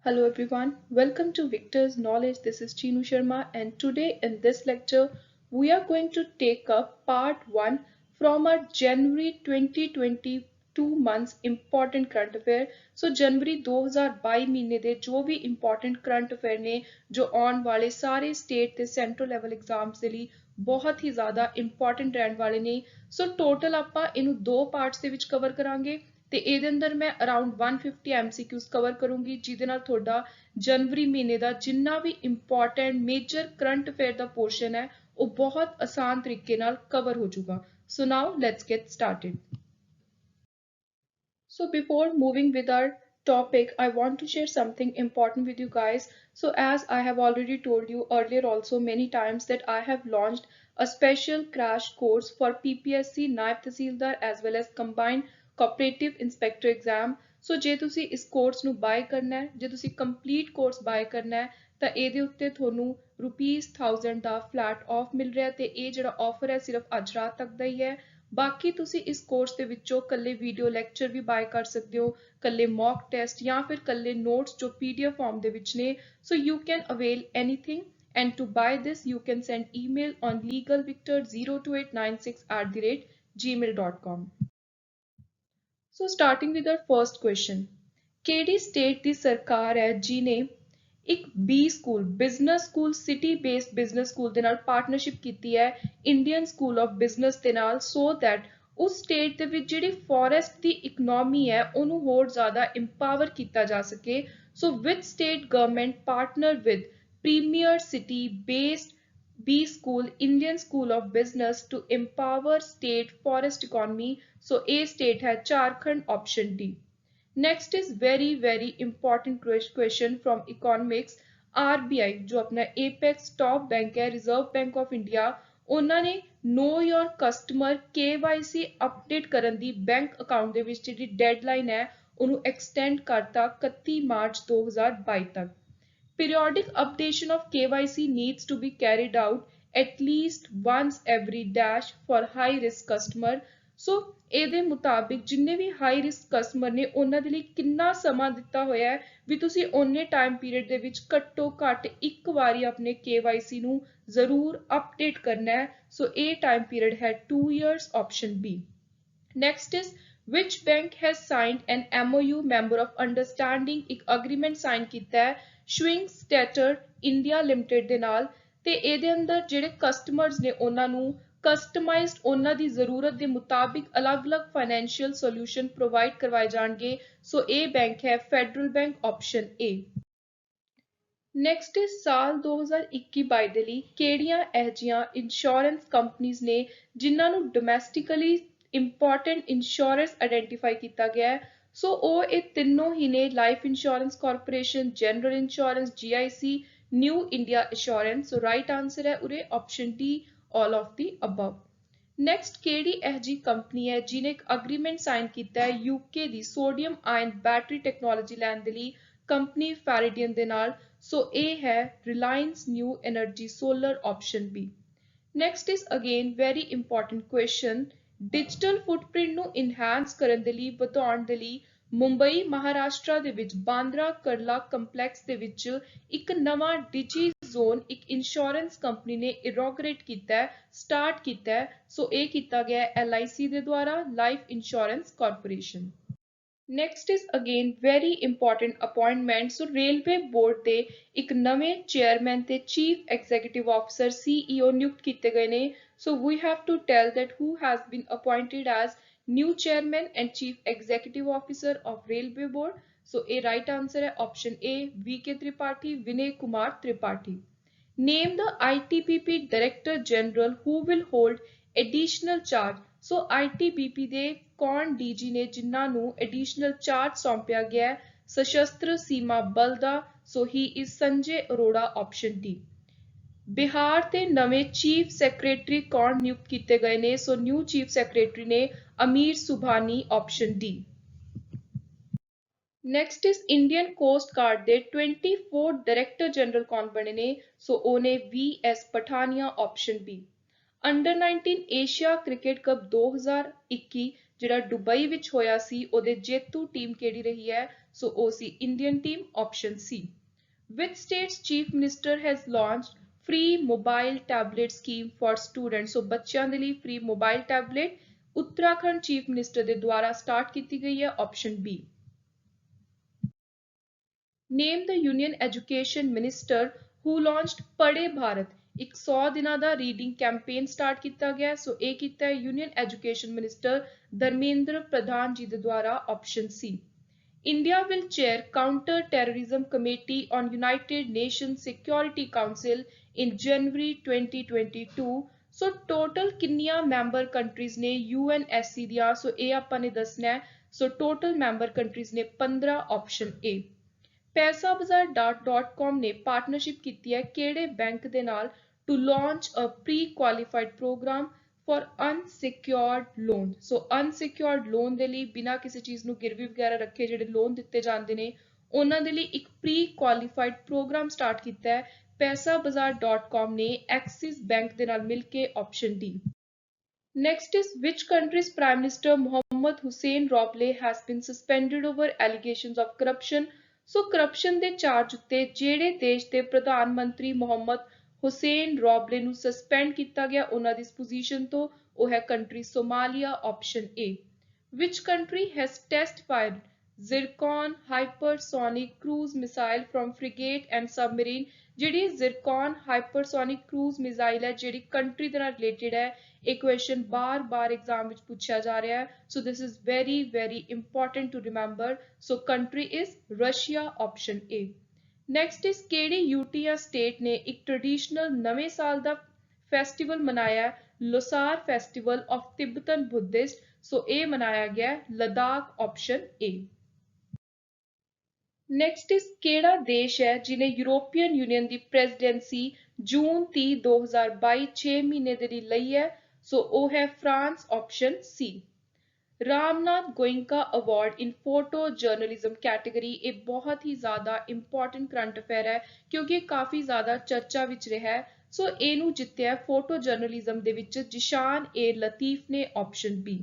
Hello everyone, welcome to Victor's Knowledge. This is Chinu Sharma, and today in this lecture we are going to take up part 1 from our January 2022 months important current affair. So January 2022 ਮਹੀਨੇ ਦੇ ਜੋ ਵੀ important current affair ਨੇ ਜੋ ਆਉਣ ਵਾਲੇ ਸਾਰੇ state ਤੇ central level exams ਦੇ ਲਈ ਬਹੁਤ ਹੀ ਜ਼ਿਆਦਾ important ਰਹਿਣ ਵਾਲੇ ਨੇ। ਸੋ ਟੋਟਲ ਆਪਾਂ ਇਹਨੂੰ ਦੋ ਪਾਰਟਸ ਦੇ ਵਿੱਚ ਕਵਰ ਕਰਾਂਗੇ ਤੇ ਇਹਦੇ ਅੰਦਰ ਮੈਂ ਅਰਾਊਂਡ 150 MCQs ਕਵਰ ਕਰੂੰਗੀ ਜਿਹਦੇ ਨਾਲ ਤੁਹਾਡਾ ਜਨਵਰੀ ਮਹੀਨੇ ਦਾ ਜਿੰਨਾ ਵੀ ਇੰਪੋਰਟੈਂਟ ਮੇਜਰ ਕਰੰਟ ਅਫੇਅਰ ਦਾ ਪੋਰਸ਼ਨ ਹੈ ਉਹ ਬਹੁਤ ਆਸਾਨ ਤਰੀਕੇ ਨਾਲ ਕਵਰ ਹੋ ਜਾਊਗਾ। So now let's get started. So before moving with our topic, I want to share something important with you guys. So as I have already told you earlier also many times that I have launched a special crash course for PPSC Naib Tahsildar as well as combined cooperative inspector exam। So ਜੇ ਤੁਸੀਂ ਇਸ course ਨੂੰ bye ਕਰਨਾ ਹੈ, ਜੇ ਤੁਸੀਂ complete course bye ਕਰਨਾ ਹੈ ਤਾਂ ਇਹਦੇ ਉੱਤੇ ਤੁਹਾਨੂੰ ₹1000 ਦਾ ਫਲੈਟ ਆਫ ਮਿਲ ਰਿਹਾ ਤੇ ਇਹ ਜਿਹੜਾ ਆਫਰ ਹੈ ਸਿਰਫ ਅੱਜ ਰਾਤ ਤੱਕ ਦਾ ਹੀ ਹੈ। ਬਾਕੀ ਤੁਸੀਂ ਇਸ ਕੋਰਸ ਦੇ ਵਿੱਚੋਂ ਕੱਲੇ ਵੀਡੀਓ ਲੈਕਚਰ ਵੀ ਬਾਏ ਕਰ ਸਕਦੇ ਹੋ, ਕੱਲੇ ਮੌਕ ਟੈਸਟ ਜਾਂ ਫਿਰ ਕੱਲੇ ਨੋਟਸ ਜੋ PDF ਫਾਰਮ ਦੇ ਵਿੱਚ ਨੇ। So you can avail anything and to buy this you can send email on legalvictor02896@gmail.com। So starting with our first question, ਕਿਹੜੀ ਸਟੇਟ ਦੀ ਸਰਕਾਰ ਹੈ ਜਿਨੇ ਇੱਕ B school business school city based business school ਦੇ ਨਾਲ ਪਾਰਟਨਰਸ਼ਿਪ ਕੀਤੀ ਹੈ Indian school of business ਦੇ ਨਾਲ ਸੋ ਦੈਟ ਉਸ ਸਟੇਟ ਦੇ ਵਿੱਚ ਜਿਹੜੀ ਫੋਰੈਸਟ ਦੀ ਇਕਨੋਮੀ ਹੈ ਉਹਨੂੰ ਹੋਰ ਜ਼ਿਆਦਾ ਇੰਪਾਵਰ ਕੀਤਾ ਜਾ ਸਕੇ। So which state government partner with premier city based B School, Indian School of Business to empower state forest economy. So A state है Jharkhand, option D. Next is very important question from economics। RBI जो अपना apex top bank है Reserve Bank of India ਉਹਨਾਂ ਨੇ know your customer KYC update ਕਰਨ ਦੀ bank account ਦੇ ਵਿੱਚ ਜਿਹੜੀ deadline ਹੈ ਉਹਨੂੰ extend ਕਰਤਾ 31 ਮਾਰਚ 2022 ਤੱਕ। Periodic updation of KYC needs to be carried out at least once every dash for high risk customer। So ਇਹਦੇ ਮੁਤਾਬਿਕ ਜਿੰਨੇ ਵੀ ਹਾਈ ਰਿਸਕ ਕਸਟਮਰ ਨੇ ਉਹਨਾਂ ਦੇ ਲਈ ਕਿੰਨਾ ਸਮਾਂ ਦਿੱਤਾ ਹੋਇਆ ਹੈ ਵੀ ਤੁਸੀਂ ਓਨੇ ਟਾਈਮ ਪੀਰੀਅਡ ਦੇ ਵਿੱਚ ਘੱਟੋ ਘੱਟ ਇੱਕ ਵਾਰੀ ਆਪਣੇ KYC ਨੂੰ ਜ਼ਰੂਰ ਅਪਡੇਟ ਕਰਨਾ ਹੈ। ਸੋ ਇਹ ਟਾਈਮ ਪੀਰੀਅਡ ਹੈ 2 years, option B। Next is which bank has signed an MOU member of understanding ਇੱਕ agreement sign ਕੀਤਾ ਹੈ Schwingstatter India Limited ਦੇ ਨਾਲ ਤੇ ਇਹਦੇ ਅੰਦਰ ਜਿਹੜੇ ਕਸਟਮਰਸ ਨੇ ਉਹਨਾਂ ਨੂੰ ਕਸਟਮਾਈਜ਼ਡ ਉਹਨਾਂ ਦੀ ਜ਼ਰੂਰਤ ਦੇ ਮੁਤਾਬਿਕ ਅਲੱਗ-ਅਲੱਗ ਫਾਈਨੈਂਸ਼ੀਅਲ ਸੋਲੂਸ਼ਨ ਪ੍ਰੋਵਾਈਡ ਕਰਵਾਏ ਜਾਣਗੇ। ਸੋ ਇਹ ਬੈਂਕ ਹੈ federal bank, option A। Next ਇਸ ਸਾਲ 2021-22 ਦੇ ਲਈ ਕਿਹੜੀਆਂ ਇਹੋ ਜਿਹੀਆਂ ਇੰਸ਼ੋਰੈਂਸ ਕੰਪਨੀਆਂ ਨੇ ਜਿਨ੍ਹਾਂ ਨੂੰ ਡੋਮੈਸਟਿਕਲੀ ਇੰਪੋਰਟੈਂਟ ਇੰਸ਼ੋਰੈਂਸ ਆਇਡੈਂਟੀਫਾਈ ਕੀਤਾ ਗਿਆ ਹੈ। ਸੋ ਉਹ ਇਹ ਤਿੰਨੋਂ ਹੀ ਨੇ life insurance corporation, general insurance GIC, new India insurance. ਸੋ ਰਾਈਟ ਆਨਸਰ ਹੈ ਉਰੇ option D, all of the above। Next ਕਿਹੜੀ ਇਹੋ ਜਿਹੀ ਕੰਪਨੀ ਹੈ ਜਿਹਨੇ ਇੱਕ ਅਗਰੀਮੈਂਟ ਸਾਈਨ ਕੀਤਾ ਹੈ UK ਦੀ ਸੋਡੀਅਮ ਆਇਨ ਬੈਟਰੀ ਟੈਕਨੋਲੋਜੀ ਲੈਣ ਦੇ ਲਈ ਕੰਪਨੀ ਫੈਰੀਡੀਅਨ ਦੇ ਨਾਲ। ਸੋ ਇਹ ਹੈ Reliance new energy solar, option B। Next is again very important question digital footprint ਨੂੰ ਇਨਹਾਂਸ ਕਰਨ ਦੇ ਲਈ ਵਧਾਉਣ ਦੇ ਲਈ ਮੁੰਬਈ ਮਹਾਰਾਸ਼ਟਰ ਦੇ ਵਿੱਚ ਬਾਂਦਰਾ ਕਰਲਾ ਕੰਪਲੈਕਸ ਦੇ ਵਿੱਚ ਇੱਕ ਨਵਾਂ ਡਿਜੀ ਜ਼ੋਨ ਇੱਕ ਇੰਸ਼ੋਰੈਂਸ ਕੰਪਨੀ ਨੇ ਇਨੋਗਰੇਟ ਕੀਤਾ ਹੈ, ਸਟਾਰਟ ਕੀਤਾ ਹੈ। ਸੋ ਇਹ ਕੀਤਾ ਗਿਆ ਹੈ LIC ਦੇ ਦੁਆਰਾ, life insurance corporation. Next is again very important appointment. So railway board ਦੇ ਇੱਕ ਨਵੇਂ ਚੇਅਰਮੈਨ ਤੇ ਚੀਫ ਐਗਜ਼ੀਕਿਊਟਿਵ ਆਫਿਸਰ CEO ਨਿਯੁਕਤ ਕੀਤੇ ਗਏ ਨੇ। So we have to tell that who has been appointed as new chairman and chief executive officer of railway board। So a right answer है option A, VK Tripathi, Vinay Kumar Tripathi। Name the ITBP Director General who will hold additional charge। So ITBP ਦੇ ਕੌਣ DG ਨੇ ਜਿਨ੍ਹਾਂ ਨੂੰ additional charge ਸੌਂਪਿਆ ਗਿਆ ਹੈ ਸਸ਼ਸਤਰ ਸੀਮਾ ਬਲ ਦਾ। So he is Sanjay Arora, option D। Bihar ਦੇ ਨਵੇਂ ਚੀਫ ਸੈਕਟਰੀ ਕੌਣ ਨਿਯੁਕਤ ਕੀਤੇ ਗਏ ਨੇ? ਸੋ ਨਿਊ ਚੀਫ ਸੈਕਟਰੀ ਨੇ Amir Subhani, option D। Next is Indian coast guard ਦੇ 24th ਡਾਇਰੈਕਟਰ ਜਨਰਲ ਕੌਣ ਬਣੇ ਨੇ? ਸੋ ਉਹ ਨੇ VS Pathania, option B। Under 19 Asia cricket cup 2021 ਜਿਹੜਾ ਦੁਬਈ ਵਿੱਚ ਹੋਇਆ ਸੀ ਉਹਦੇ ਜੇਤੂ ਟੀਮ ਕਿਹੜੀ ਰਹੀ ਹੈ? ਸੋ ਉਹ ਸੀ Indian team, option C. Which state's chief minister has launched free mobile tablet scheme for students? So ਬੱਚਿਆਂ ਦੇ ਲਈ free mobile tablet Uttarakhand chief minister ਦੇ ਦੁਆਰਾ ਸਟਾਰਟ ਕੀਤੀ ਗਈ ਹੈ, option B. Name the union education minister who launched ਪੜ੍ਹੇ ਭਾਰਤ, ਇੱਕ 100 ਦਿਨਾਂ ਦਾ ਰੀਡਿੰਗ ਕੈਂਪੇਨ ਸਟਾਰਟ ਕੀਤਾ ਗਿਆ। ਸੋ ਇਹ ਕੀਤਾ ਹੈ ਯੂਨੀਅਨ ਐਜੂਕੇਸ਼ਨ ਮਿਨਿਸਟਰ ਧਰਮੇਂਦਰ ਪ੍ਰਧਾਨ ਜੀ ਦੇ ਦੁਆਰਾ, option C. India will chair Counter-Terrorism Committee on United Nations Security Council in January 2022। So total ਕਿੰਨੀਆਂ ਮੈਂਬਰ ਕੰਟਰੀਜ਼ ਨੇ UNSC ਦੀਆਂ? ਸੋ ਇਹ ਆਪਾਂ ਨੇ ਦੱਸਣਾ ਹੈ। ਸੋ ਟੋਟਲ ਮੈਂਬਰ ਕੰਟਰੀਜ਼ ਨੇ 15, ਆਪਸ਼ਨ ਏ। ਪੈਸਾਬਾਜ਼ਾਰ.com ਨੇ ਪਾਰਟਨਰਸ਼ਿਪ ਕੀਤੀ ਹੈ ਕਿਹੜੇ ਬੈਂਕ ਦੇ ਨਾਲ to launch a pre qualified program for unsecured loan. So unsecured loan ਦੇ ਲਈ ਬਿਨਾਂ ਕਿਸੇ ਚੀਜ਼ ਨੂੰ ਗਿਰਵੀ ਵਗੈਰਾ ਰੱਖੇ ਜਿਹੜੇ ਲੋਨ ਦਿੱਤੇ ਜਾਂਦੇ ਨੇ ਉਹਨਾਂ ਦੇ ਲਈ ਇੱਕ ਪ੍ਰੀ ਕੁਆਲੀਫਾਈਡ ਪ੍ਰੋਗਰਾਮ ਸਟਾਰਟ ਕੀਤਾ ਹੈ ਪੈਸਾਬਾਜ਼ਾਰ.com ਨੇ ਐਕਸਿਸ ਬੈਂਕ ਦੇ ਨਾਲ ਮਿਲ ਕੇ, option D. Next is which country's Prime Minister Mohammad Hussein Roble has been suspended over allegations of corruption? So corruption ਦੇ ਚਾਰਜ ਉੱਤੇ ਜਿਹੜੇ ਦੇਸ਼ ਦੇ ਪ੍ਰਧਾਨ ਮੰਤਰੀ ਮੁਹੰਮਦ ਹੁਸੈਨ ਰੋਬਲੇ ਨੂੰ ਸਸਪੈਂਡ ਕੀਤਾ ਗਿਆ ਉਹਨਾਂ ਦੀ ਪੋਜੀਸ਼ਨ ਤੋਂ, ਉਹ ਹੈ country Somalia, option A. Which country has test fired Zircon hypersonic cruise missile from frigate and submarine? ਜਿਹੜੀ Zircon hypersonic cruise missile ਹੈ ਜਿਹੜੀ ਕੰਟਰੀ ਦੇ ਨਾਲ ਰਿਲੇਟਡ ਹੈ, ਇਹ ਕੁਐਸਚਨ ਬਾਰ-ਬਾਰ ਐਗਜ਼ਾਮ ਵਿੱਚ ਪੁੱਛਿਆ ਜਾ ਰਿਹਾ ਹੈ। So this is very very important to remember। So country is Russia, option A. Next is ਕਿਹੜੀ ਯੂਟੀ ਜਾਂ ਸਟੇਟ ਨੇ ਇੱਕ ਟ੍ਰੈਡੀਸ਼ਨਲ ਨਵੇਂ ਸਾਲ ਦਾ ਫੈਸਟੀਵਲ ਮਨਾਇਆ, Losar festival of Tibetan Buddhist. So ਇਹ ਮਨਾਇਆ ਗਿਆ Ladakh, option A. Next is ਕਿਹੜਾ ਦੇਸ਼ ਹੈ ਜਿਹਨੇ ਯੂਰੋਪੀਅਨ ਯੂਨੀਅਨ ਦੀ ਪ੍ਰੈਜ਼ੀਡੈਂਸੀ ਜੂਨ 30, 2022 6 ਮਹੀਨੇ ਦੇ ਲਈ ਲਈ ਹੈ? ਸੋ ਉਹ ਹੈ France, option C. Ramnath Goenka award in photo journalism category, ਇਹ ਬਹੁਤ ਹੀ ਜ਼ਿਆਦਾ ਇੰਪੋਰਟੈਂਟ ਕਰੰਟ ਅਫੇਅਰ ਹੈ ਕਿਉਂਕਿ ਇਹ ਕਾਫੀ ਜ਼ਿਆਦਾ ਚਰਚਾ ਵਿੱਚ ਰਿਹਾ ਹੈ। ਸੋ ਇਹਨੂੰ ਜਿੱਤਿਆ ਫੋਟੋ ਜਰਨਲਿਜ਼ਮ ਦੇ ਵਿੱਚ ਜਿਸ਼ਾਨ ਏ ਲਤੀਫ ਨੇ, ਆਪਸ਼ਨ ਬੀ।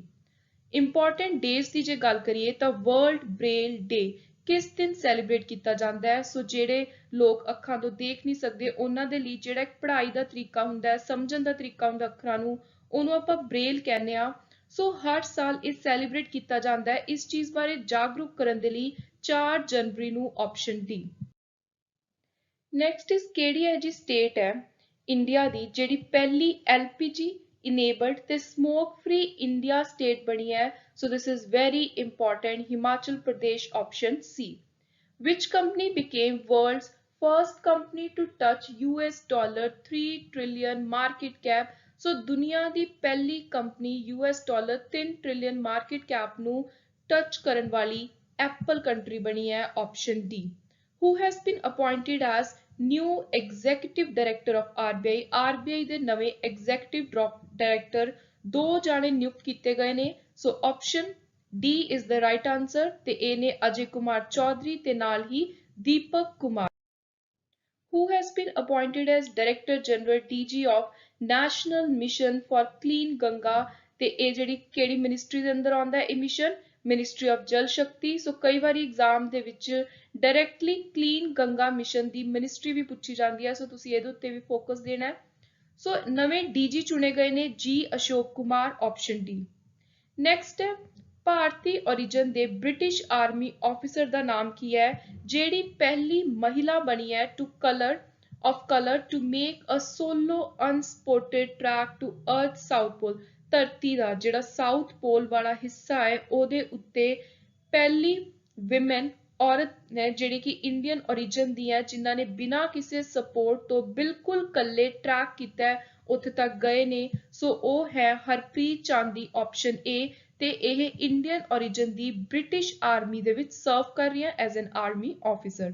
ਇੰਪੋਰਟੈਂਟ ਡੇਜ਼ ਦੀ ਜੇ ਗੱਲ ਕਰੀਏ ਤਾਂ ਵਰਲਡ ਬ੍ਰੇਲ ਡੇ ਕਿਸ ਦਿਨ ਸੈਲੀਬ੍ਰੇਟ ਕੀਤਾ ਜਾਂਦਾ ਹੈ? ਸੋ ਜਿਹੜੇ ਲੋਕ ਅੱਖਾਂ ਤੋਂ ਦੇਖ ਨਹੀਂ ਸਕਦੇ ਉਹਨਾਂ ਦੇ ਲਈ ਜਿਹੜਾ ਇੱਕ ਪੜ੍ਹਾਈ ਦਾ ਤਰੀਕਾ ਹੁੰਦਾ ਹੈ, ਸਮਝਣ ਦਾ ਤਰੀਕਾ ਹੁੰਦਾ ਅੱਖਰਾਂ ਨੂੰ, ਉਹਨੂੰ ਆਪਾਂ ਬ੍ਰੇਲ ਕਹਿੰਦੇ ਆ। ਸੋ ਹਰ ਸਾਲ ਇਹ ਸੈਲੀਬ੍ਰੇਟ ਕੀਤਾ ਜਾਂਦਾ ਹੈ ਇਸ ਚੀਜ਼ ਬਾਰੇ ਜਾਗਰੂਕ ਕਰਨ ਦੇ ਲਈ 4 ਜਨਵਰੀ ਨੂੰ, ਆਪਸ਼ਨ ਡੀ। ਨੈਕਸਟ ਇਜ਼ ਕਿਹੜੀ ਹੈ ਜੀ ਸਟੇਟ ਹੈ ਇੰਡੀਆ ਦੀ ਜਿਹੜੀ ਪਹਿਲੀ LPG enabled ਤੇ smoke free India state ਬਣੀ ਹੈ? So this is very important, Himachal Pradesh, option C। Which company became world's first company to touch $3 trillion market cap? So ਦੁਨੀਆ ਦੀ ਪਹਿਲੀ ਕੰਪਨੀ $3 trillion market cap ਨੂੰ touch ਕਰਨ ਵਾਲੀ Apple country ਬਣੀ ਹੈ, option D. Who has been appointed as new executive director of RBI? RBI ਦੇ ਨਵੇਂ executive director 2 ਜਾਣੇ ਨਿਯੁਕਤ ਕੀਤੇ ਗਏ ਨੇ। ਸੋ option D is the right answer ਤੇ ਇਹ ਨੇ ਅਜੇ ਕੁਮਾਰ ਚੌਧਰੀ ਤੇ ਨਾਲ ਹੀ Deepak Kumar. Who has been appointed as Director General DG of National Mission for Clean Ganga? ਤੇ ਇਹ ਜਿਹੜੀ ਕਿਹੜੀ ਮਿਨਿਸਟਰੀ ਦੇ ਅੰਦਰ ਆਉਂਦਾ ਹੈ ਇਹ mission? Ministry of Jal Shakti. ਸੋ ਕਈ ਵਾਰੀ ਐਗਜ਼ਾਮ ਦੇ ਵਿੱਚ ਡਾਇਰੈਕਟਲੀ ਕਲੀਨ ਗੰਗਾ ਮਿਸ਼ਨ ਦੀ ਮਿਨਿਸਟਰੀ ਵੀ ਪੁੱਛੀ ਜਾਂਦੀ ਹੈ, ਸੋ ਤੁਸੀਂ ਇਹਦੇ ਉੱਤੇ ਵੀ ਫੋਕਸ ਦੇਣਾ ਹੈ। ਸੋ ਨਵੇਂ ਡੀਜੀ ਚੁਣੇ ਗਏ ਨੇ G Ashok Kumar, option D. Next ਹੈ ਭਾਰਤੀ origin ਦੇ ਬ੍ਰਿਟਿਸ਼ ਆਰਮੀ ਆਫੀਸਰ ਦਾ ਨਾਮ ਕੀ ਹੈ ਜਿਹੜੀ ਪਹਿਲੀ ਮਹਿਲਾ ਬਣੀ ਹੈ to colour to make a solo unsupported trek to earth south pole. ਧਰਤੀ ਦਾ ਜਿਹੜਾ ਸਾਊਥ ਪੋਲ ਵਾਲਾ ਹਿੱਸਾ ਹੈ ਉਹਦੇ ਉੱਤੇ ਪਹਿਲੀ ਵਿਮਨ ਔਰਤ ਨੇ ਜਿਹੜੀ ਕਿ ਇੰਡੀਅਨ origin ਦੀ ਹੈ ਜਿਨ੍ਹਾਂ ਨੇ ਬਿਨਾਂ ਕਿਸੇ ਸਪੋਰਟ ਤੋਂ ਬਿਲਕੁਲ ਕੱਲੇ ਟਰੈਕ ਕੀਤਾ ਹੈ ਉੱਥੇ ਤੱਕ ਗਏ ਨੇ। ਸੋ ਉਹ ਹੈ ਹਰਪ੍ਰੀਤ ਚਾਂਦੀ, ਆਪਸ਼ਨ ਏ ਤੇ ਇਹ ਇੰਡੀਅਨ origin ਦੀ ਬ੍ਰਿਟਿਸ਼ ਆਰਮੀ ਦੇ ਵਿੱਚ ਸਰਵ ਕਰ ਰਹੀ ਹੈ as an army officer.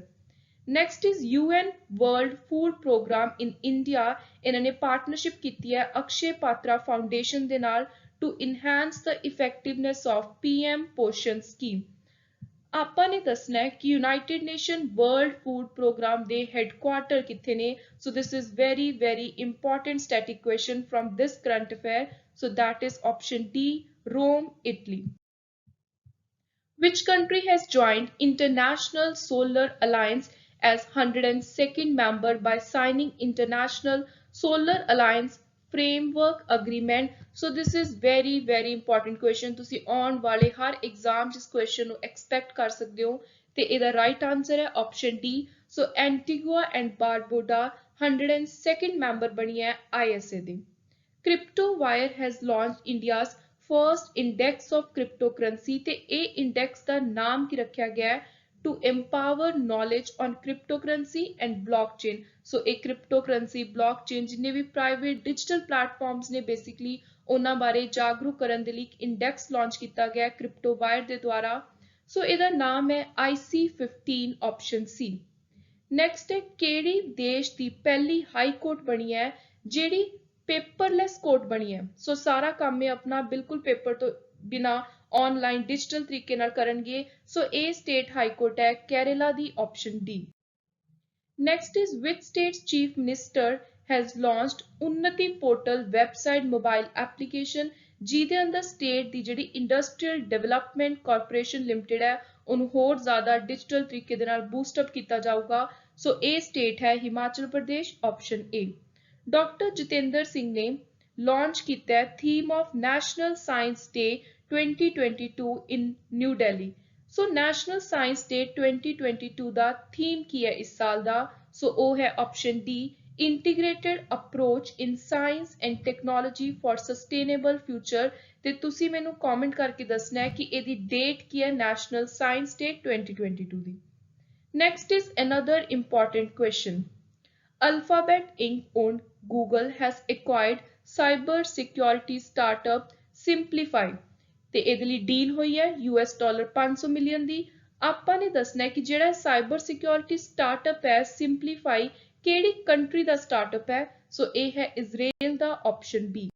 Next is UN world food programme in India, ਇਹਨਾਂ ਨੇ ਪਾਰਟਨਰਸ਼ਿਪ ਕੀਤੀ ਹੈ ਅਕਸ਼ੇ ਪਾਤਰਾ ਫਾਊਂਡੇਸ਼ਨ ਦੇ ਨਾਲ to enhance the effectiveness of PM Poshan scheme. ਆਪਾਂ ਨੇ ਦੱਸਣਾ ਹੈ ਕਿ United Nation World food Programme ਦੇ ਹੈੱਡਕੁਆਰਟਰ ਕਿੱਥੇ ਨੇ। So this is very important static question from this current affair. So that is option D, Rome, Italy. Which country has joined International Solar Alliance as 102nd member by signing International Solar Alliance Framework Agreement? So this is very important question. ਤੁਸੀਂ ਆਉਣ ਵਾਲੇ ਹਰ exam 'ਚ ਇਸ question ਨੂੰ expect ਕਰ ਸਕਦੇ ਹੋ ਤੇ ਇਹਦਾ ਰਾਈਟ ਆਨਸਰ ਹੈ option D. So Antigua and Barbuda 102nd member ਬਣੀ ਹੈ ISA the. CryptoWire has launched India's first index of cryptocurrency ਤੇ ਇਹ ਇੰਡੈਕਸ ਦਾ ਨਾਮ ਕੀ ਰੱਖਿਆ ਗਿਆ ਹੈ to empower knowledge on cryptocurrency and blockchain. So ਇਹ cryptocurrency blockchain ਜਿੰਨੇ ਵੀ private digital platforms ਨੇ basically ਉਹਨਾਂ ਬਾਰੇ ਜਾਗਰੂਕ ਕਰਨ ਦੇ ਲਈ ਇੱਕ ਇੰਡੈਕਸ ਲਾਂਚ ਕੀਤਾ ਗਿਆ CryptoWire ਦੇ ਦੁਆਰਾ। ਸੋ ਇਹਦਾ ਨਾਮ ਹੈ IC15 option C। ਨੈਕਸਟ ਹੈ ਕਿਹੜੀ ਦੇਸ਼ ਦੀ ਪਹਿਲੀ ਹਾਈ ਕੋਰਟ ਬਣੀ ਹੈ ਜਿਹੜੀ पेपरलैस कोर्ट बनी है। सो सारा काम अपना बिल्कुल पेपर तो बिना ऑनलाइन डिजिटल तरीके नाल करनगे। सो ए स्टेट हाई कोर्ट है Kerala the option D. Next is which states chief minister has launched उन्नति पोर्टल वैबसाइट मोबाइल एप्लीकेशन जिहदे अंदर स्टेट दी जिहड़ी इंडस्ट्रीयल डेवलपमेंट कॉरपोरेशन लिमिटेड है उन्होंने होर ज़्यादा डिजिटल तरीके दे नाल बूस्ट अप किया जाऊगा। सो ए स्टेट है Himachal Pradesh option A. Doctor Jitendra Singh ने लॉन्च किया theme of national science day 2022 in new Delhi. So national science day 2022 का थीम की है इस साल का। सो वो है option D integrated approach in science and technology for sustainable future. ते तुसी मैनू कॉमेंट करके दसना है कि ਇਹਦੀ डेट की है national science day 2022 the. Next is another important question. Alphabet Inc. owned Google has acquired cyber security startup Simplify ਤੇ ਇਹਦੇ ਲਈ ਡੀਲ ਹੋਈ ਹੈ $500 ਮਿਲੀਅਨ ਦੀ। ਆਪਾਂ ਨੇ ਦੱਸਣਾ ਹੈ ਕਿ ਜਿਹੜਾ ਸਾਈਬਰ ਸਿਕਿਉਰਿਟੀ ਸਟਾਰਟਅਪ ਹੈ Simplify ਕਿਹੜੀ ਕੰਟਰੀ ਦਾ ਸਟਾਰਟਅਪ ਹੈ। ਸੋ ਇਹ ਹੈ ਇਜ਼ਰਾਈਲ ਦਾ option B.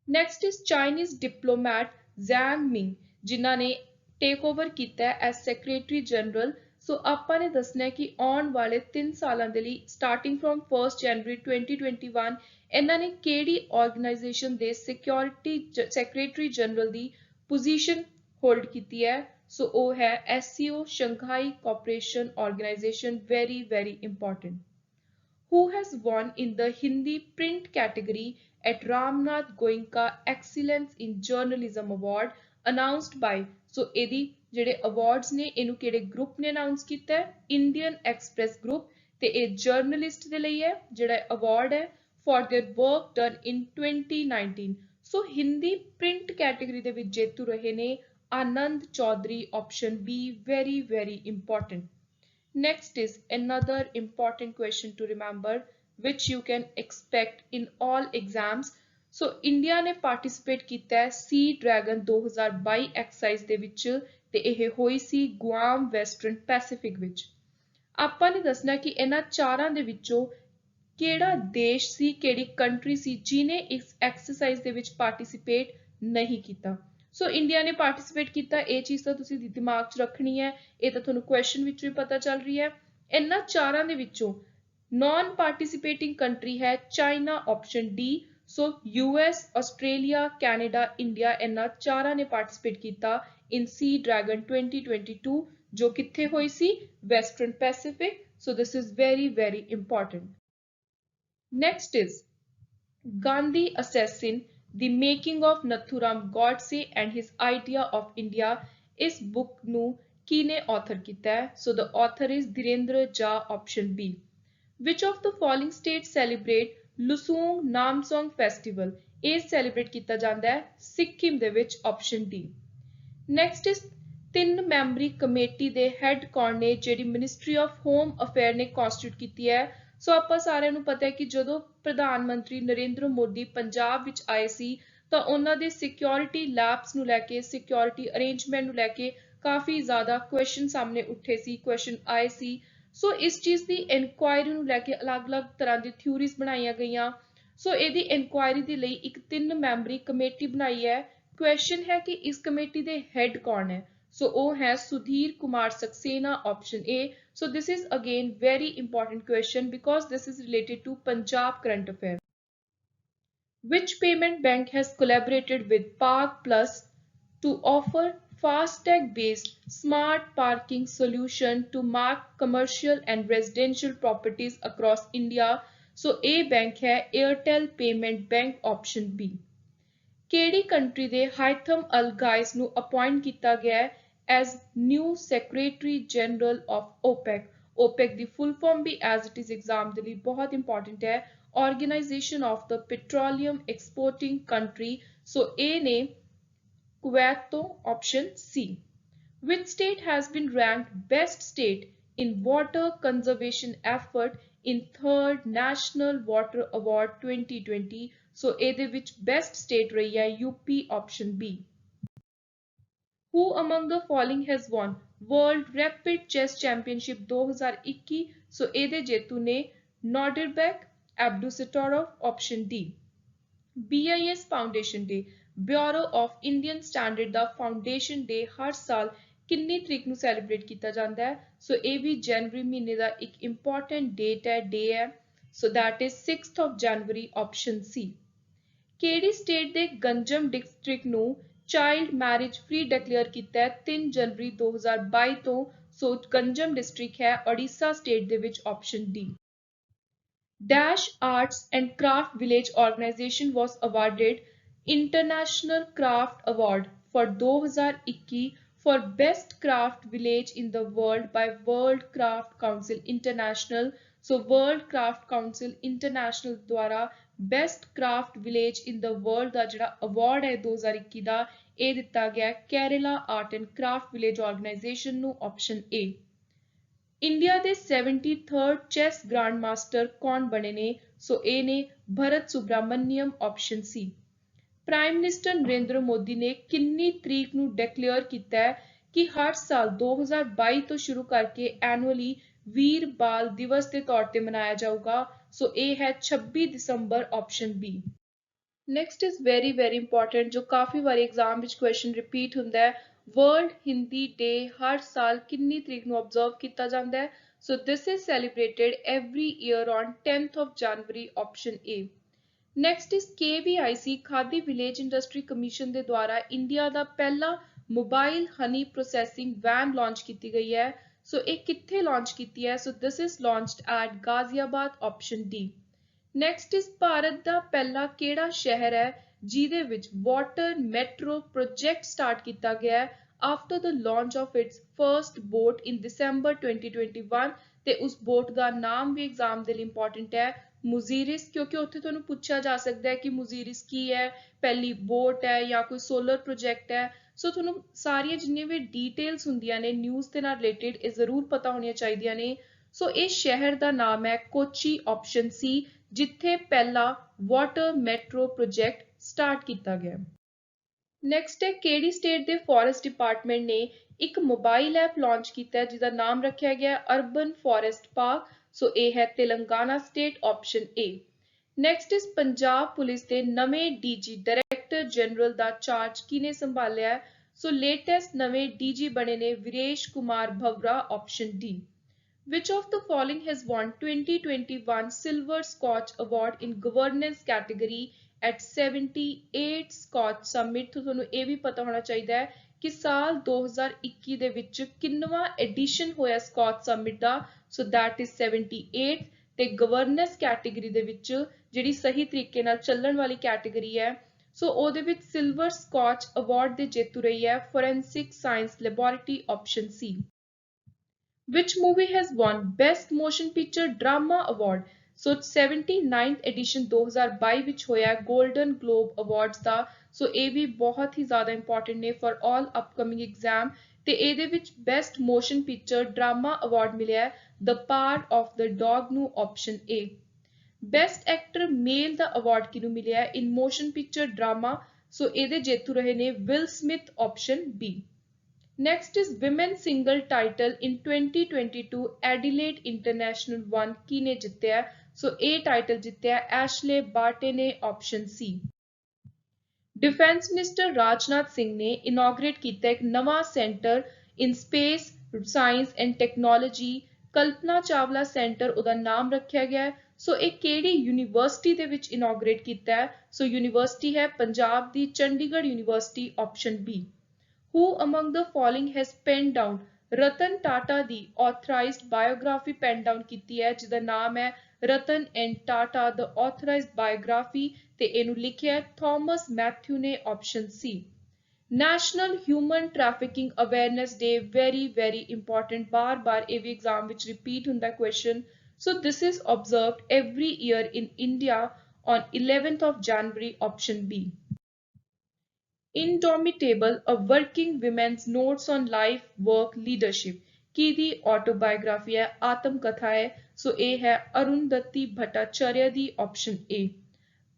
Next is Chinese diplomat Zhang Ming ਜਿਨ੍ਹਾਂ ਨੇ ਟੇਕ ਓਵਰ ਕੀਤਾ ਹੈ ਐਜ਼ ਸੈਕਟਰੀ ਜਨਰਲ। ਸੋ ਆਪਾਂ ਨੇ ਦੱਸਣਾ ਹੈ ਕਿ ਆਉਣ ਵਾਲੇ 3 ਸਾਲਾਂ ਦੇ ਲਈ ਸਟਾਰਟਿੰਗ ਫਰੋਮ 1 ਜਨਵਰੀ 2021 ਇਹਨਾਂ ਨੇ ਕਿਹੜੀ ਆਰਗੇਨਾਈਜੇਸ਼ਨ ਦੇ ਸਿਕਿਉਰਿਟੀ ਸੈਕਟਰੀ ਜਨਰਲ ਦੀ ਪੋਜੀਸ਼ਨ ਹੋਲਡ ਕੀਤੀ ਹੈ। ਸੋ ਉਹ ਹੈ SCO Shanghai cooperation organisation. very important। Who has won in the Hindi print category at Ramnath Goenka Excellence in Journalism Award announced by। So ਇਹਦੀ ਜਿਹੜੇ awards ਨੇ ਇਹਨੂੰ ਕਿਹੜੇ group ਨੇ ਅਨਾਉਂਸ ਕੀਤਾ ਹੈ ਇੰਡੀਅਨ ਐਕਸਪ੍ਰੈਸ ਗਰੁੱਪ ਤੇ ਇਹ ਜਰਨਲਿਸਟ ਦੇ ਲਈ ਹੈ ਜਿਹੜਾ ਅਵਾਰਡ ਹੈ for their work done in 2019। So Hindi print category ਦੇ ਵਿੱਚ ਜੇਤੂ ਰਹੇ ਨੇ ਆਨੰਦ Chaudhary option B। very important। Next is another important question to remember which you can expect in all exams। So India ने participate ਕੀਤਾ ਹੈ Sea Dragon 2022 exercise ਦੇ ਵਿੱਚ ਤੇ ਇਹ ਹੋਈ ਸੀ ਗੁਆਮ ਵੈਸਟਰਨ ਪੈਸੀਫਿਕ ਵਿੱਚ। ਆਪਾਂ ਨੇ ਦੱਸਣਾ ਕਿ ਇਹਨਾਂ ਚਾਰਾਂ ਦੇ ਵਿੱਚੋਂ ਕਿਹੜਾ ਦੇਸ਼ ਸੀ ਕਿਹੜੀ ਕੰਟਰੀ ਸੀ ਜਿਨੇ ਇਸ ਐਕਸਰਸਾਈਜ਼ ਦੇ ਵਿੱਚ ਪਾਰਟਿਸਿਪੇਟ ਨਹੀਂ ਕੀਤਾ। ਸੋ ਇੰਡੀਆ ਨੇ ਪਾਰਟਿਸਿਪੇਟ ਕੀਤਾ ਇਹ ਚੀਜ਼ ਤਾਂ ਤੁਸੀਂ ਦਿਮਾਗ 'ਚ ਰੱਖਣੀ ਹੈ ਇਹ ਤਾਂ ਤੁਹਾਨੂੰ ਕੁਐਸਚਨ ਵਿੱਚ ਵੀ ਪਤਾ ਚੱਲ ਰਹੀ ਹੈ। ਇਹਨਾਂ ਚਾਰਾਂ ਦੇ ਵਿੱਚੋਂ ਨॉन ਪਾਰਟਿਸਿਪੇਟਿੰਗ ਕੰਟਰੀ ਹੈ ਚਾਈਨਾ option D। ਸੋ US ਆਸਟ੍ਰੇਲੀਆ ਕੈਨੇਡਾ ਇੰਡੀਆ ਇਹਨਾਂ ਚਾਰਾਂ ਨੇ ਪਾਰਟਿਸਿਪੇਟ ਕੀਤਾ in Sea Dragon 2022 ਜੋ ਕਿੱਥੇ ਹੋਈ ਸੀ western Pacific. So this is very important। Next is Gandhi Assassin The Making of Nathuram Godse and His Idea of India। ਇਸ book ਨੂੰ ਕਿਹਨੇ author ਕੀਤਾ ਹੈ। So the author is Dhirendra Jha option B। Which of the following states celebrate Lusung Namsong Festival? ਇਹ celebrate ਕੀਤਾ ਜਾਂਦਾ ਹੈ ਸਿੱਕਿਮ ਦੇ ਵਿੱਚ option D। ਨੈਕਸਟ ਇਸ 3 ਮੈਂਬਰੀ ਕਮੇਟੀ ਦੇ ਹੈੱਡ ਕੌਣ ਨੇ ਜਿਹੜੀ ਮਿਨਿਸਟਰੀ ਆਫ ਹੋਮ ਅਫੇਅਰ ਨੇ ਕਨਸਟੀਟਿਊਟ ਕੀਤੀ ਹੈ। ਸੋ ਆਪਾਂ ਸਾਰਿਆਂ ਨੂੰ ਪਤਾ ਹੈ ਕਿ ਜਦੋਂ ਪ੍ਰਧਾਨ ਮੰਤਰੀ ਨਰਿੰਦਰ ਮੋਦੀ ਪੰਜਾਬ ਵਿੱਚ ਆਏ ਸੀ ਤਾਂ ਉਹਨਾਂ ਦੇ ਸਿਕਿਉਰਿਟੀ ਲੈਬਸ ਨੂੰ ਲੈ ਕੇ ਸਿਕਿਉਰਿਟੀ ਅਰੇਂਜਮੈਂਟ ਨੂੰ ਲੈ ਕੇ ਕਾਫੀ ਜ਼ਿਆਦਾ ਕੁਐਸਚਨ ਸਾਹਮਣੇ ਉੱਠੇ ਸੀ ਕੁਐਸਚਨ ਆਏ ਸੀ। ਸੋ ਇਸ ਚੀਜ਼ ਦੀ ਇਨਕੁਆਇਰੀ ਨੂੰ ਲੈ ਕੇ ਅਲੱਗ-ਅਲੱਗ ਤਰ੍ਹਾਂ ਦੀ ਥਿਊਰੀਜ਼ ਬਣਾਈਆਂ ਗਈਆਂ। ਸੋ ਇਹਦੀ ਇਨਕੁਆਇਰੀ ਦੇ ਲਈ ਇੱਕ 3 ਮੈਂਬਰੀ ਕਮੇਟੀ ਬਣਾਈ ਹੈ। क्वेश्चन है कि इस कमेटी के हेड कौन है। सो ओ है Sudhir Kumar Saxena option A. So this is again very important question because this is related to Punjab current affair. Which payment bank has collaborated with Park Plus to offer FASTag based smart parking solution to mark commercial and residential properties across India? So A bank है Airtel Payment Bank option B. ਕਿਹੜੀ ਕੰਟਰੀ ਦੇ Haitham Al Ghais ਨੂੰ appoint ਕੀਤਾ ਗਿਆ ਹੈ as new secretary general of OPEC. OPEC ਦੀ full form ਵੀ ਐਜ਼ ਇਟ ਇਜ਼ ਐਗਜ਼ਾਮ ਦੇ ਲਈ ਬਹੁਤ ਇੰਪੋਰਟੈਂਟ ਹੈ. Organization of the petroleum exporting country. So ਇਹ ਨੇ ਕੁਵੈਤ ਤੋਂ option C. Which state has been ranked best state in water conservation effort in 3rd National Water Award 2020? So ਇਹਦੇ ਵਿੱਚ best state ਰਹੀ ਹੈ UP option B. Who among the following has won World Rapid Chess Championship 2021? So ਇਹਦੇ ਜੇਤੂ ਨੇ Norderbeck Abdusattorov option D. BIS Foundation Day Bureau of Indian Standard the Foundation Day ਹਰ ਸਾਲ ਕਿੰਨੀ ਤਰੀਕ ਨੂੰ ਸੈਲੀਬ੍ਰੇਟ ਕੀਤਾ ਜਾਂਦਾ ਹੈ? ਸੋ ਇਹ ਵੀ ਜਨਵਰੀ ਮਹੀਨੇ ਦਾ ਇੱਕ ਇੰਪੋਰਟੈਂਟ ਡੇ ਹੈ. So that is 6th of January option C. ਕਿਹੜੀ ਸਟੇਟ ਦੇ ਗੰਜਮ ਡਿਸਟ੍ਰਿਕਟ ਨੂੰ ਚਾਈਲਡ ਮੈਰਿਜ ਫ੍ਰੀ ਡਿਕਲੇਅਰ ਕੀਤਾ ਹੈ 3 ਜਨਵਰੀ 2022 ਤੋਂ? ਸੋ ਗੰਜਮ ਡਿਸਟ੍ਰਿਕਟ ਹੈ ਉੜੀਸਾ ਸਟੇਟ ਦੇ ਵਿੱਚ option D. Dash Arts and Craft Village organization was awarded International Craft Award for 2021 for Best Craft Village in the World by World Craft Council International. So World Craft Council International द्वारा Best Craft Village in the World ਦਾ ਜਿਹੜਾ award ਹੈ 2021 ਦਾ ਇਹ ਦਿੱਤਾ ਗਿਆ Kerala Art and Craft Village Organization ਨੂੰ option A. India ਦੇ 73rd chess grand master ਕੌਣ ਬਣੇ ਨੇ? ਸੋ ਇਹ ਨੇ Bharat Subramaniam option C. Prime minister Narendra Modi ਨੇ ਕਿੰਨੀ ਤਰੀਕ ਨੂੰ ਡਿਕਲੇਅਰ ਕੀਤਾ ਹੈ ਕਿ ਹਰ ਸਾਲ 2022 ਤੋਂ ਸ਼ੁਰੂ ਕਰਕੇ ਐਨੂਅਲੀ ਵੀਰ ਬਾਲ ਦਿਵਸ ਦੇ ਤੌਰ ਤੇ ਮਨਾਇਆ ਜਾਊਗਾ? ਸੋ ਇਹ ਹੈ 26 ਦਸੰਬਰ option B. Next is very important ਜੋ ਕਾਫੀ ਵਾਰੀ ਐਗਜ਼ਾਮ ਵਿੱਚ ਕੁਐਸਚਨ ਰਿਪੀਟ ਹੁੰਦਾ ਹੈ. ਵਰਲਡ ਹਿੰਦੀ ਡੇ ਹਰ ਸਾਲ ਕਿੰਨੀ ਤਰੀਕ ਨੂੰ ਆਬਜ਼ਰਵ ਕੀਤਾ ਜਾਂਦਾ ਹੈ? So this is celebrated every year on 10th of January option A. Next ਇਜ਼ KVIC Khadi village industry commission ਦੇ ਦੁਆਰਾ ਇੰਡੀਆ ਦਾ ਪਹਿਲਾ mobile honey processing van launch ਕੀਤੀ ਗਈ ਹੈ. ਸੋ ਇਹ ਕਿੱਥੇ ਲਾਂਚ ਕੀਤੀ ਹੈ? So this is launched at Ghaziabad option D. Next is Bharat ਦਾ ਪਹਿਲਾ ਕਿਹੜਾ ਸ਼ਹਿਰ ਹੈ ਜਿਹਦੇ ਵਿੱਚ ਵਾਟਰ ਮੈਟਰੋ ਪ੍ਰੋਜੈਕਟ ਸਟਾਰਟ ਕੀਤਾ ਗਿਆ ਹੈ after the launch of its first boat in December 2021? ਤੇ ਉਸ ਬੋਟ ਦਾ ਨਾਮ ਵੀ ਐਗਜ਼ਾਮ ਦੇ ਲਈ ਇੰਪੋਰਟੈਂਟ ਹੈ ਮੁਜ਼ੀਰਿਸ, ਕਿਉਂਕਿ ਉੱਥੇ ਤੁਹਾਨੂੰ ਪੁੱਛਿਆ ਜਾ ਸਕਦਾ ਹੈ ਕਿ ਮੁਜ਼ੀਰਿਸ ਕੀ ਹੈ, ਪਹਿਲੀ ਬੋਟ ਹੈ ਜਾਂ ਕੋਈ ਸੋਲਰ ਪ੍ਰੋਜੈਕਟ ਹੈ. ਸੋ ਤੁਹਾਨੂੰ ਸਾਰੀਆਂ ਜਿੰਨੀਆਂ ਵੀ ਡੀਟੇਲਸ ਹੁੰਦੀਆਂ ਨੇ ਨਿਊਜ਼ ਦੇ ਨਾਲ ਰਿਲੇਟਡ ਇਹ ਜ਼ਰੂਰ ਪਤਾ ਹੋਣੀਆਂ ਚਾਹੀਦੀਆਂ ਨੇ. ਸੋ ਇਹ ਸ਼ਹਿਰ ਦਾ ਨਾਮ ਹੈ ਕੋਚੀ ਆਪਸ਼ਨ ਸੀ ਜਿੱਥੇ ਪਹਿਲਾ ਵਾਟਰ ਮੈਟਰੋ ਪ੍ਰੋਜੈਕਟ ਸਟਾਰਟ ਕੀਤਾ ਗਿਆ. ਨੈਕਸਟ ਹੈ ਕਿਹੜੀ ਸਟੇਟ ਦੇ ਫੋਰੈਸਟ ਡਿਪਾਰਟਮੈਂਟ ਨੇ ਇੱਕ ਮੋਬਾਈਲ ਐਪ ਲਾਂਚ ਕੀਤਾ ਜਿਹਦਾ ਨਾਮ ਰੱਖਿਆ ਗਿਆ ਅਰਬਨ ਫੋਰੈਸਟ ਪਾਰਕ? ਸੋ ਇਹ ਹੈ Telangana state option A. Next is Punjab police ਦੇ ਨਵੇਂ DG ਡਾਇਰੈਕਟਰ ਜਨਰਲ ਦਾ ਚਾਰਜ ਕਿਹਨੇ ਸੰਭਾਲਿਆ? ਸੋ ਲੇਟੈਸਟ ਨਵੇਂ DG ਬਣੇ ਨੇ Viresh Kumar Bhawra option D. Which of the following has won 2021 Silver Scotch Award in Governance category at 78 Scotch Summit? तो ਤੁਹਾਨੂੰ ਇਹ ਵੀ ਪਤਾ ਹੋਣਾ ਚਾਹੀਦਾ ਹੈ ਕਿ ਸਾਲ 2021 ਦੇ ਵਿੱਚ ਕਿੰਨਵਾਂ ਐਡੀਸ਼ਨ ਹੋਇਆ ਸਕਾਚ ਸਮਿਟ ਦਾ? So that is 78th. ਤੇ ਗਵਰਨੈਂਸ ਕੈਟੇਗਰੀ ਦੇ ਵਿੱਚ ਜਿਹੜੀ ਸਹੀ ਤਰੀਕੇ ਨਾਲ ਚੱਲਣ ਵਾਲੀ ਕੈਟੇਗਰੀ ਹੈ ਸੋ ਉਹਦੇ ਵਿੱਚ ਸਿਲਵਰ ਸਕਾਚ ਅਵਾਰਡ ਦੇ ਜੇਤੂ ਰਹੀ ਹੈ forensic science laboratory option C. Which movie has won Best Motion Picture Drama Award? So 79th edition 2022 ਵਿੱਚ ਹੋਇਆ Golden Globe Awards ਦਾ. ਸੋ ਇਹ ਵੀ ਬਹੁਤ ਹੀ ਜ਼ਿਆਦਾ ਇੰਪੋਰਟੈਂਟ ਨੇ for all upcoming exam. ਤੇ ਇਹਦੇ ਵਿੱਚ Best Motion Picture Drama Award ਮਿਲਿਆ The Part of the Dog ਨੂੰ option A. Best Actor Male the award ਕਿਹਨੂੰ ਮਿਲਿਆ in Motion Picture Drama? ਸੋ ਇਹਦੇ ਜੇਤੂ ਰਹੇ ਨੇ Will Smith option B. Next is Women's Single Title in 2022 Adelaide International 1 ਕਿਹਨੇ ਜਿੱਤਿਆ? ਸੋ ਇਹ ਟਾਈਟਲ ਜਿੱਤਿਆ ਐਸ਼ਲੇ ਬਾਰਟੇ ਨੇ option C. Defence minister Rajnath Singh ने इनॉग्रेट किया एक नवा centre in space science and technology Kalpana Chawla centre ਉਹਦਾ ਨਾਮ ਰੱਖਿਆ ਗਿਆ ਹੈ ਸੋ ਇਹ ਕਿਹੜੀ ਯੂਨੀਵਰਸਿਟੀ ਦੇ ਵਿੱਚ ਇਨੋਗ੍ਰੇਟ ਕੀਤਾ ਹੈ ਸੋ ਯੂਨੀਵਰਸਿਟੀ ਹੈ ਪੰਜਾਬ ਦੀ Chandigarh university option B Who among the following has penned down Ratan Tata ਦੀ authorized biography pen down ਕੀਤੀ ਹੈ ਜਿਹਦਾ ਨਾਮ ਹੈ Ratan and Tata the authorized biography ਤੇ ਇਹਨੂੰ ਲਿਖਿਆ ਹੈ ਥਾਮਸ ਮੈਥਿਊ ਨੇ option C National Human Trafficking Awareness Day very very important ਬਾਰ-ਬਾਰ ਇਹ ਵੀ ਐਗਜ਼ਾਮ ਵਿੱਚ ਰਿਪੀਟ ਹੁੰਦਾ question so this is observed every year in India on 11th of January option B Indomitable, a working women's notes on life, work, leadership की दी autobiography है आत्म कथा है so A है अरुंधति भट्टाचार्य दी option A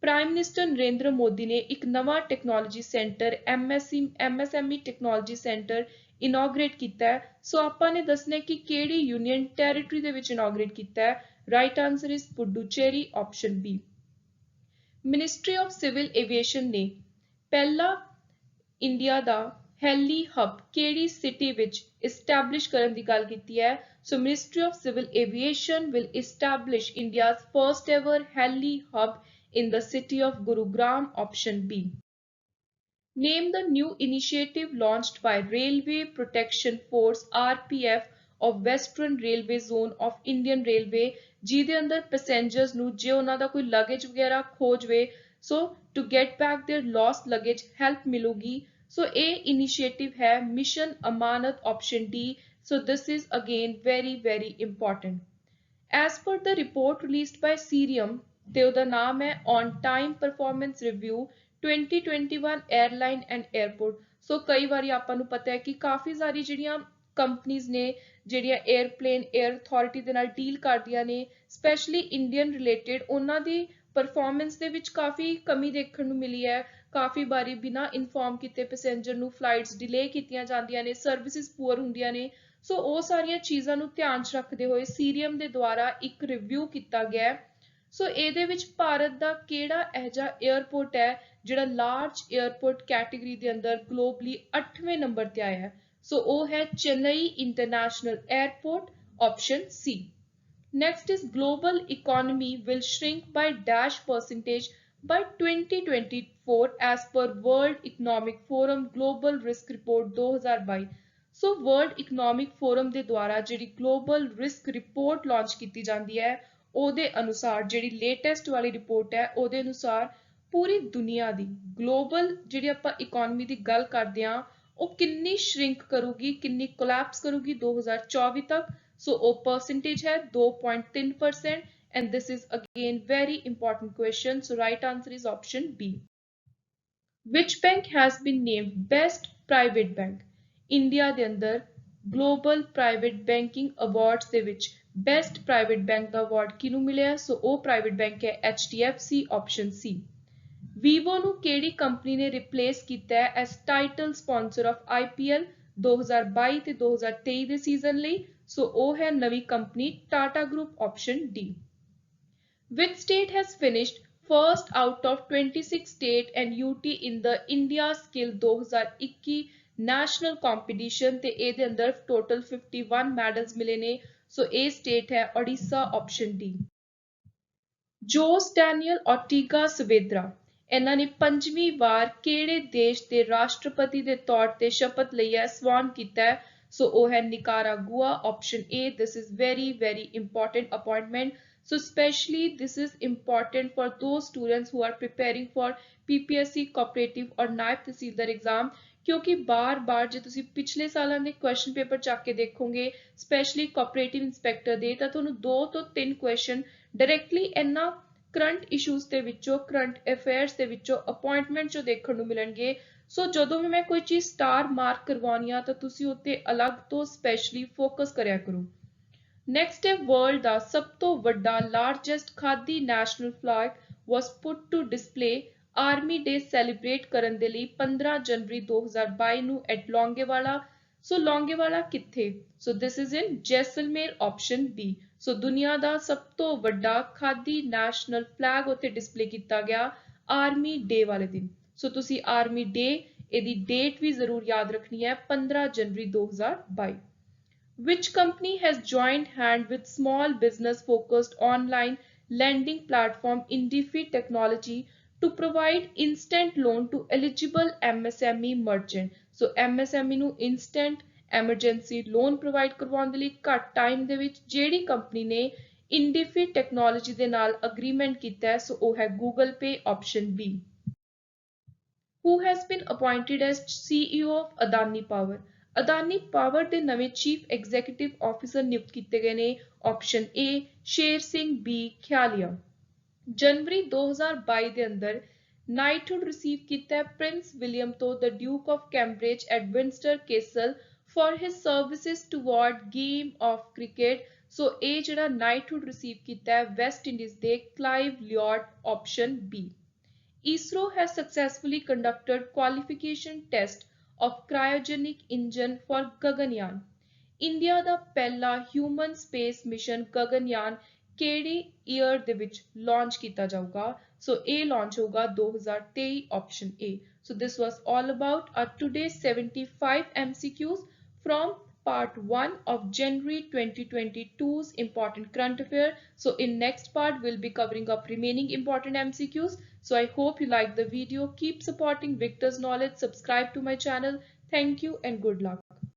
prime minister Narendra Modi ने एक नवा technology centre MSME technology centre inaugurate किया है सो आपा ने दसना कि केड़ी यूनियन टेरिटरी दे विच इनॉग्रेट किया है right answer is Puducherry option B ministry of civil aviation ने पहला इंडिया दा हेली हब केड़ी सिटी विच इस्टैबलिश करन दी गल कीती है so ministry of civil aviation will establish India's first ever heli hub in the city of Gurugram option B Name the new initiative launched by Railway Protection Force RPF of Western Railway Zone of Indian Railway ਜਿਹਦੇ ਅੰਦਰ passengers ਨੂੰ ਜੇ ਉਹਨਾਂ ਦਾ ਕੋਈ luggage ਵਗੈਰਾ ਖੋ ਜਵੇ so to get back their lost luggage help ਮਿਲੂਗੀ ਸੋ ਇਹ ਇਨੀਸ਼ੀਏਟਿਵ ਹੈ mission Amanat option D so this is again very very important as per the report released by Cerium ਤੇ ਉਹਦਾ ਨਾਮ ਹੈ on time performance review 2021 airline and airport so ਕਈ ਵਾਰੀ ਆਪਾਂ ਨੂੰ ਪਤਾ ਹੈ ਕਿ ਕਾਫੀ ਸਾਰੀ ਜਿਹੜੀਆਂ ਕੰਪਨੀਆਂ ਨੇ ਜਿਹੜੀਆਂ 에ਅਰਪਲੇਨ 에ਅਰ ਅਥਾਰਟੀ ਦੇ ਨਾਲ ਡੀਲ ਕਰਦੀਆਂ ਨੇ ਸਪੈਸ਼ਲੀ ਇੰਡੀਅਨ ਰਿਲੇਟਡ ਉਹਨਾਂ ਦੀ ਪਰਫਾਰਮੈਂਸ ਦੇ ਵਿੱਚ ਕਾਫੀ ਕਮੀ ਦੇਖਣ ਨੂੰ ਮਿਲੀ ਹੈ ਕਾਫੀ ਵਾਰੀ ਬਿਨਾਂ ਇਨਫੋਰਮ ਕੀਤੇ ਪੈਸੇਂਜਰ ਨੂੰ ਫਲਾਈਟਸ ਡਿਲੇ ਕੀਤੀਆਂ ਜਾਂਦੀਆਂ ਨੇ ਸਰਵਿਸਿਜ਼ ਪੂਅਰ ਹੁੰਦੀਆਂ ਨੇ ਸੋ ਉਹ ਸਾਰੀਆਂ ਚੀਜ਼ਾਂ ਨੂੰ ਧਿਆਨ 'ਚ ਰੱਖਦੇ ਹੋਏ ਸੀਰੀਅਮ ਦੇ ਦੁਆਰਾ ਇੱਕ ਰਿਵਿਊ ਕੀਤਾ ਗਿਆ ਸੋ ਇਹਦੇ ਵਿੱਚ ਭਾਰਤ ਦਾ ਕਿਹੜਾ ਇਹ ਜਿਹਾ 에ਅਰਪੋਰਟ ਹੈ ਜਿਹੜਾ ਲਾਰਜ 에ਅਰਪੋਰਟ ਕੈਟਾਗਰੀ ਦੇ ਅੰਦਰ ਗਲੋਬਲੀ 8ਵੇਂ ਨੰਬਰ ਤੇ ਆਇਆ ਹੈ ਸੋ ਉਹ ਹੈ Chennai international airport option C next is global economy will shrink by dash percentage by 2024 as per World Economic Forum Global Risk Report 2022 so world economic form ਦੇ ਦੁਆਰਾ ਜਿਹੜੀ ਗਲੋਬਲ ਰਿਸਕ ਰਿਪੋਰਟ ਲਾਂਚ ਕੀਤੀ ਜਾਂਦੀ ਹੈ ਉਹਦੇ ਅਨੁਸਾਰ ਜਿਹੜੀ ਲੇਟੈਸਟ ਵਾਲੀ ਰਿਪੋਰਟ ਹੈ ਉਹਦੇ ਅਨੁਸਾਰ ਪੂਰੀ ਦੁਨੀਆ ਦੀ ਗਲੋਬਲ ਜਿਹੜੀ ਆਪਾਂ ਇਕਨੋਮੀ ਦੀ ਗੱਲ ਕਰਦੇ ਹਾਂ ਉਹ ਕਿੰਨੀ ਸ਼੍ਰਿੰਕ ਕਰੂਗੀ ਕਿੰਨੀ ਕੋਲੈਪਸ ਕਰੂਗੀ 2024 ਤੱਕ ਸੋ ਉਹ ਪਰਸੈਂਟੇਜ ਹੈ 2.3% and this is again very important question so right answer is option B which bank has been named best private bank India ਦੇ ਅੰਦਰ global private banking awards ਦੇ ਵਿੱਚ best private bank ਦਾ award ਕਿਹਨੂੰ ਮਿਲਿਆ ਸੋ ਉਹ private bank ਹੈ HDFC option C Vivo ਨੂੰ ਕਿਹੜੀ ਕੰਪਨੀ ਨੇ ਰਿਪਲੇਸ ਕੀਤਾ ਹੈ S title sponsor of IPL 2022 ਤੇ 2023 ਦੇ ਸੀਜ਼ਨ ਲਈ ਸੋ ਉਹ ਹੈ ਨਵੀਂ company Tata group option D Which state has finished first out of 26 state and UT in the India Skill 2021 national competition ਤੇ ਇਹਦੇ ਅੰਦਰ total 51 medals ਮਿਲੇ ਨੇ ਸੋ ਇਹ state ਹੈ ਓਡੀਸ਼ਾ option D ਜੋਸ ਡੈਨੀਅਲ ਔਰਟੀਗਾ ਸਵੇਦਰਾ ਇਹਨਾਂ ਨੇ ਪੰਜਵੀਂ ਵਾਰ ਕਿਹੜੇ ਦੇਸ਼ ਦੇ ਰਾਸ਼ਟਰਪਤੀ ਦੇ ਤੌਰ ਤੇ ਸ਼ਪਥ ਲਈ ਹੈ ਸਵਾਨ ਕੀਤਾ ਹੈ ਸੋ ਉਹ ਹੈ Nicaragua option A this is very very important appointment so especially this is important for those students who are preparing for PPSC cooperative or Nayab tehsildar exam ਕਿਉਂਕਿ ਬਾਰ-ਬਾਰ ਜੇ ਤੁਸੀਂ ਪਿਛਲੇ ਸਾਲਾਂ ਦੇ ਕੁਐਸਚਨ ਪੇਪਰ ਚੱਕ ਕੇ ਦੇਖੋਗੇ ਸਪੈਸ਼ਲੀ ਕੋਆਪਰੇਟਿਵ ਇੰਸਪੈਕਟਰ ਦੇ ਤਾਂ ਤੁਹਾਨੂੰ 2 ਤੋਂ 3 ਕੁਐਸਚਨ ਡਾਇਰੈਕਟਲੀ ਇਹਨਾਂ ਕਰੰਟ ਇਸ਼ੂਜ਼ ਦੇ ਵਿੱਚੋਂ ਕਰੰਟ ਅਫੇਅਰਸ ਦੇ ਵਿੱਚੋਂ ਅਪਾਇੰਟਮੈਂਟ ਚੋਂ ਦੇਖਣ ਨੂੰ ਮਿਲਣਗੇ ਸੋ ਜਦੋਂ ਵੀ ਮੈਂ ਕੋਈ ਚੀਜ਼ ਸਟਾਰ ਮਾਰਕ ਕਰਵਾਉਣੀ ਆ ਤਾਂ ਤੁਸੀਂ ਉੱਤੇ ਅਲੱਗ ਤੋਂ ਸਪੈਸ਼ਲੀ ਫੋਕਸ ਕਰਿਆ ਕਰੋ ਨੈਕਸਟ ਹੈ ਵਰਲਡ ਦਾ ਸਭ ਤੋਂ ਵੱਡਾ largest khadi national flag was put to display Army Day celebrate ਕਰਨ ਦੇ ਲਈ 15 ਜਨਵਰੀ 2022 ਨੂੰ ਐਟ ਲੌਂਗੇਵਾਲਾ ਸੋ ਲੌਂਗੇਵਾਲਾ ਕਿੱਥੇ so this is in Jaisalmer option B so ਦੁਨੀਆ ਦਾ ਸਭ ਤੋਂ ਵੱਡਾ ਖਾਦੀ ਨੈਸ਼ਨਲ ਫਲੈਗ ਉੱਤੇ ਡਿਸਪਲੇ ਕੀਤਾ ਗਿਆ ਆਰਮੀ ਡੇ ਵਾਲੇ ਦਿਨ ਸੋ ਤੁਸੀਂ ਆਰਮੀ ਡੇ ਇਹਦੀ ਡੇਟ ਵੀ ਜ਼ਰੂਰ ਯਾਦ ਰੱਖਣੀ ਹੈ 15 ਜਨਵਰੀ 2022। Which company has joined hand with small business focused online lending platform IndieFi Technology to provide instant loan to eligible MSME merchant? So MSME ਨੂੰ instant emergency loan provide ਕਰਵਾਉਣ ਦੇ ਲਈ ਘੱਟ ਟਾਈਮ ਦੇ ਵਿੱਚ ਜਿਹੜੀ ਕੰਪਨੀ ਨੇ IndieFi Technology ਦੇ ਨਾਲ agreement ਕੀਤਾ ਹੈ ਸੋ ਉਹ ਹੈ Google Pay option B। Who has been appointed as CEO of Adani Power? Adani Power ਦੇ ਨਵੇਂ ਚੀਫ ਐਗਜ਼ੀਕਿਊਟਿਵ ਆਫੀਸਰ ਨਿਯੁਕਤ ਕੀਤੇ ਗਏ ਨੇ option A Sher Singh B ਖਿਆਲੀਆ। ਜਨਵਰੀ 2022 ਦੇ ਅੰਦਰ ਨਾਈਟਹੁੱਡ ਰਿਸੀਵ ਕੀਤਾ ਹੈ ਪ੍ਰਿੰਸ ਵਿਲੀਅਮ ਤੋਂ the duke of Cambridge at Windsor castle for his services toward game of cricket. So ਇਹ ਜਿਹੜਾ ਨਾਈਟਹੁੱਡ ਰਿਸੀਵ ਕੀਤਾ ਹੈ ਵੈਸਟ ਇੰਡੀਜ਼ ਦੇ Clive Lloyd option B। ISRO has successfully conducted qualification test of cryogenic engine for Gaganyaan। India ਦਾ ਪਹਿਲਾ human space mission Gaganyaan ਕਿਹੜੀ year ਦੇ ਵਿੱਚ ਲਾਂਚ ਕੀਤਾ ਜਾਊਗਾ? ਸੋ ਇਹ ਲਾਂਚ ਹੋਊਗਾ 2023 option A। So this was all about our today's 75 MCQs from part 1 of January 2022's important current affair। So in next part we'll be covering up remaining important MCQs। So I hope you liked the video. Keep supporting Victor's Knowledge. Subscribe to my channel. Thank you and good luck.